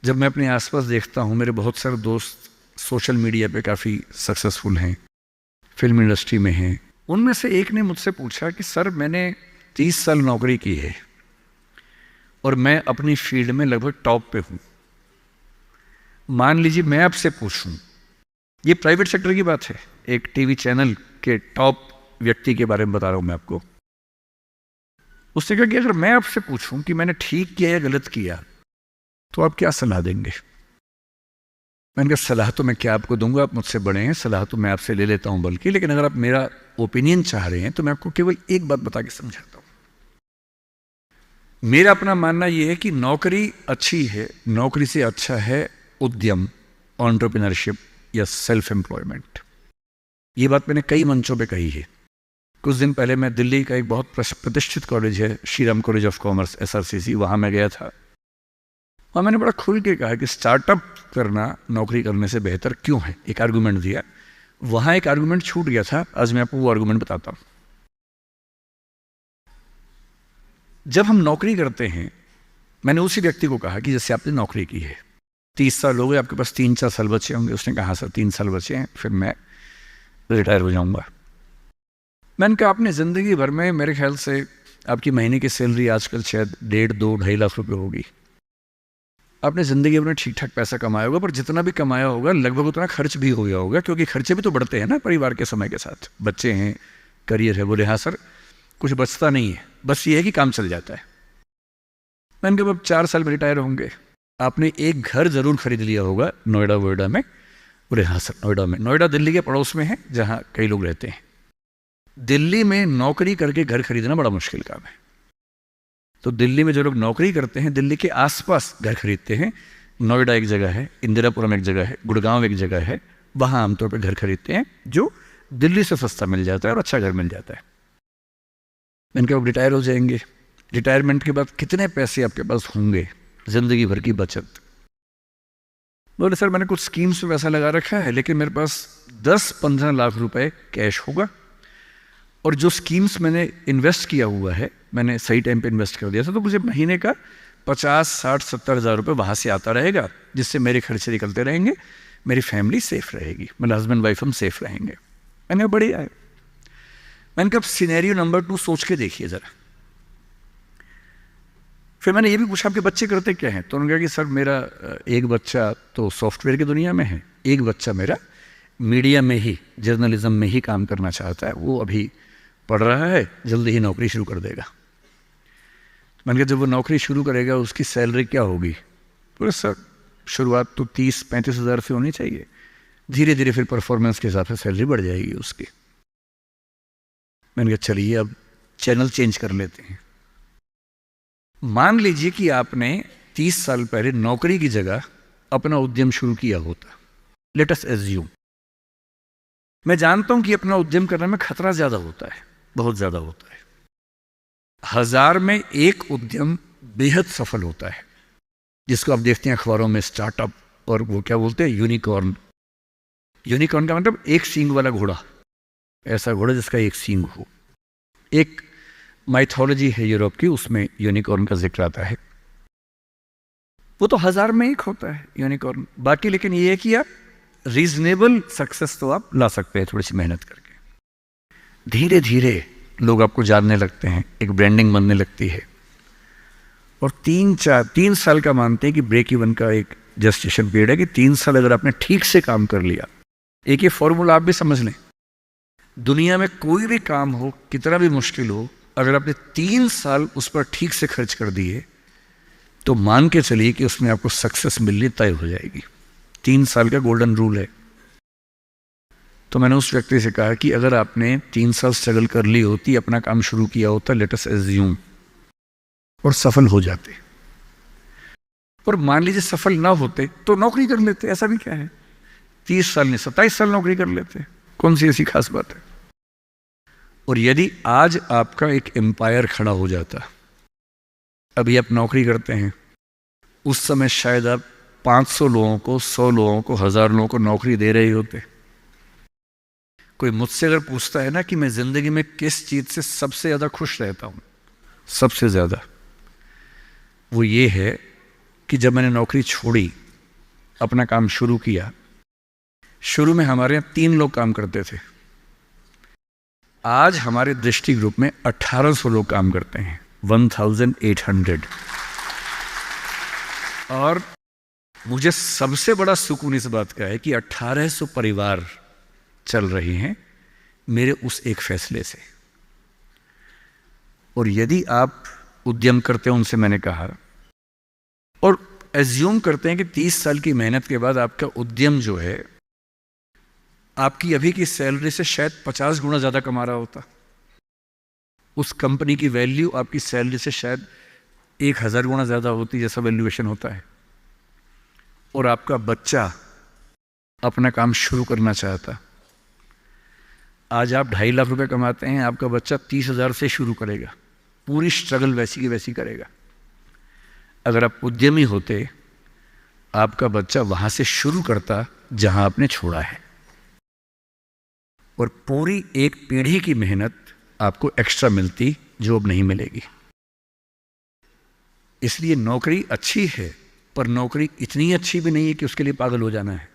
जब मैं अपने आसपास देखता हूँ, मेरे बहुत सारे दोस्त सोशल मीडिया पे काफ़ी सक्सेसफुल हैं, फिल्म इंडस्ट्री में हैं। उनमें से एक ने मुझसे पूछा कि सर, मैंने 30 साल नौकरी की है और मैं अपनी फील्ड में लगभग टॉप पे हूँ। मान लीजिए मैं आपसे पूछूं, ये प्राइवेट सेक्टर की बात है, एक टीवी चैनल के टॉप व्यक्ति के बारे में बता रहा हूं मैं आपको। उसने कहा कि अगर मैं आपसे पूछूं कि मैंने ठीक किया या गलत किया तो आप क्या सलाह देंगे? मैंने कहा सलाह तो मैं क्या आपको दूंगा, आप मुझसे बड़े हैं, सलाह तो मैं आपसे ले लेता हूं बल्कि, लेकिन अगर आप मेरा ओपिनियन चाह रहे हैं तो मैं आपको केवल एक बात बता के समझाता हूं। मेरा अपना मानना यह है कि नौकरी अच्छी है, नौकरी से अच्छा है उद्यम, एंटरप्रेन्योरशिप या सेल्फ एम्प्लॉयमेंट। ये बात मैंने कई मंचों पे कही है। कुछ दिन पहले मैं दिल्ली का एक बहुत प्रतिष्ठित कॉलेज है, Shriram college of commerce, SRCC, वहाँ मैं गया था। और मैंने बड़ा खुल के कहा कि स्टार्टअप करना नौकरी करने से बेहतर क्यों है, एक आर्गूमेंट दिया। वहाँ एक आर्गूमेंट छूट गया था, आज मैं आपको वो आर्गूमेंट बताता हूँ। जब हम नौकरी करते हैं, मैंने उसी व्यक्ति को कहा कि जैसे आपने नौकरी की है, 30 साल हो गए, आपके पास 3-4 साल बचे होंगे। उसने कहा सर 3 साल बचे हैं, फिर मैं रिटायर हो जाऊंगा। मैंने कहा आपने ज़िंदगी भर में, मेरे ख्याल से आपकी महीने की सैलरी आजकल शायद 1.5-2-2.5 लाख रुपए होगी। आपने ज़िंदगी भर में ठीक ठाक पैसा कमाया होगा, पर जितना भी कमाया होगा लगभग उतना खर्च भी हो गया होगा, क्योंकि खर्चे भी तो बढ़ते हैं ना परिवार के समय के साथ। बच्चे हैं, करियर है। बोले हाँ सर, कुछ बचता नहीं है, बस ये है कि काम चल जाता है। मैंने कहा अब 4 साल में रिटायर होंगे, आपने एक घर जरूर खरीद लिया होगा नोएडा वोएडा में। बोले हाँ सर, नोएडा में। नोएडा दिल्ली के पड़ोस में है, जहाँ कई लोग रहते हैं। दिल्ली में नौकरी करके घर खरीदना बड़ा मुश्किल काम है। तो दिल्ली में जो लोग नौकरी करते हैं, दिल्ली के आसपास घर खरीदते हैं। नोएडा एक जगह है, इंदिरापुरम एक जगह है, गुड़गांव एक जगह है, वहाँ आमतौर पर घर खरीदते हैं, जो दिल्ली से सस्ता मिल जाता है और अच्छा घर मिल जाता है। मैंने कहा रिटायर हो जाएंगे, रिटायरमेंट के बाद कितने पैसे आपके पास होंगे, जिंदगी भर की बचत? बोले सर मैंने कुछ स्कीम्स में पैसा लगा रखा है, लेकिन मेरे पास 10-15 लाख रुपए कैश होगा, और जो स्कीम्स मैंने इन्वेस्ट किया हुआ है, मैंने सही टाइम पे इन्वेस्ट कर दिया था, तो मुझे महीने का 50-60-70 हज़ार रुपये वहाँ से आता रहेगा, जिससे मेरे खर्चे निकलते रहेंगे, मेरी फैमिली सेफ रहेगी, मेरे हस्बैंड वाइफ हम सेफ रहेंगे। मैंने कहा बढ़िया है। मैंने कहा सिनेरियो नंबर 2 सोच के देखिए ज़रा। फिर मैंने ये भी पूछा आपके बच्चे करते क्या हैं? तो उन्होंने कहा कि सर मेरा एक बच्चा तो सॉफ्टवेयर की दुनिया में है, एक बच्चा मेरा मीडिया में ही, जर्नलिज्म में ही काम करना चाहता है, वो अभी पढ़ रहा है, जल्दी ही नौकरी शुरू कर देगा। मैंने कहा जब वो नौकरी शुरू करेगा उसकी सैलरी क्या होगी? बोले सर शुरुआत तो 30-35 हज़ार से होनी चाहिए, धीरे धीरे फिर परफॉर्मेंस के हिसाब से सैलरी बढ़ जाएगी उसकी। मैंने कहा चलिए अब चैनल चेंज कर लेते हैं। मान लीजिए कि आपने 30 साल पहले नौकरी की जगह अपना उद्यम शुरू किया होता। लेट अस एज्यूम, मैं जानता हूं कि अपना उद्यम करने में खतरा ज्यादा होता है, बहुत ज्यादा होता है। 1000 में एक उद्यम बेहद सफल होता है, जिसको आप देखते हैं अखबारों में, स्टार्टअप, और वो क्या बोलते हैं, यूनिकॉर्न। यूनिकॉर्न का मतलब एक सींग वाला घोड़ा, ऐसा घोड़ा जिसका एक सींग हो। एक माइथोलॉजी है यूरोप की, उसमें यूनिकॉर्न का जिक्र आता है। वो तो 1000 में एक होता है यूनिकॉर्न। बाकी लेकिन ये है कि आप रीजनेबल सक्सेस तो आप ला सकते हैं थोड़ी सी मेहनत करके। धीरे धीरे लोग आपको जानने लगते हैं, एक ब्रांडिंग बनने लगती है, और 3 साल का मानते हैं कि ब्रेक इवन का एक जस्टिशन पीरियड है, कि 3 साल अगर आपने ठीक से काम कर लिया। एक ये फॉर्मूला आप भी समझ लें, दुनिया में कोई भी काम हो, कितना भी मुश्किल हो, अगर आपने 3 साल उस पर ठीक से खर्च कर दिए तो मान के चलिए कि उसमें आपको सक्सेस मिलनी तय हो जाएगी। 3 साल का गोल्डन रूल है। तो मैंने उस व्यक्ति से कहा कि अगर आपने 3 साल स्ट्रगल कर ली होती, अपना काम शुरू किया होता, लेट अस एज्यूम, और सफल हो जाते, और मान लीजिए सफल ना होते तो नौकरी कर लेते, ऐसा भी क्या है, 30 साल नहीं 27 साल नौकरी कर लेते, कौन सी ऐसी खास बात है। और यदि आज आपका एक एम्पायर खड़ा हो जाता, अभी आप नौकरी करते हैं, उस समय शायद आप 500 लोगों को, 100 लोगों को, 1000 लोगों को नौकरी दे रहे होते। कोई मुझसे अगर पूछता है ना कि मैं जिंदगी में किस चीज से सबसे ज्यादा खुश रहता हूं, सबसे ज्यादा, वो ये है कि जब मैंने नौकरी छोड़ी, अपना काम शुरू किया, शुरू में हमारे यहाँ 3 लोग काम करते थे। आज हमारे दृष्टि ग्रुप में 1800 लोग काम करते हैं, 1800। और मुझे सबसे बड़ा सुकून इस बात का है कि 1800 परिवार चल रहे हैं मेरे उस एक फैसले से। और यदि आप उद्यम करते हो, उनसे मैंने कहा, और एज्यूम करते हैं कि 30 साल की मेहनत के बाद आपका उद्यम जो है आपकी अभी की सैलरी से शायद 50 गुना ज़्यादा कमा रहा होता, उस कंपनी की वैल्यू आपकी सैलरी से शायद 1000 गुना ज़्यादा होती, जैसा वैल्यूएशन होता है, और आपका बच्चा अपना काम शुरू करना चाहता। आज आप 2.5 लाख रुपए कमाते हैं, आपका बच्चा 30,000 से शुरू करेगा, पूरी स्ट्रगल वैसी की वैसी करेगा। अगर आप उद्यमी होते, आपका बच्चा वहां से शुरू करता जहां आपने छोड़ा है, और पूरी एक पीढ़ी की मेहनत आपको एक्स्ट्रा मिलती जो अब नहीं मिलेगी। इसलिए नौकरी अच्छी है, पर नौकरी इतनी अच्छी भी नहीं है कि उसके लिए पागल हो जाना है।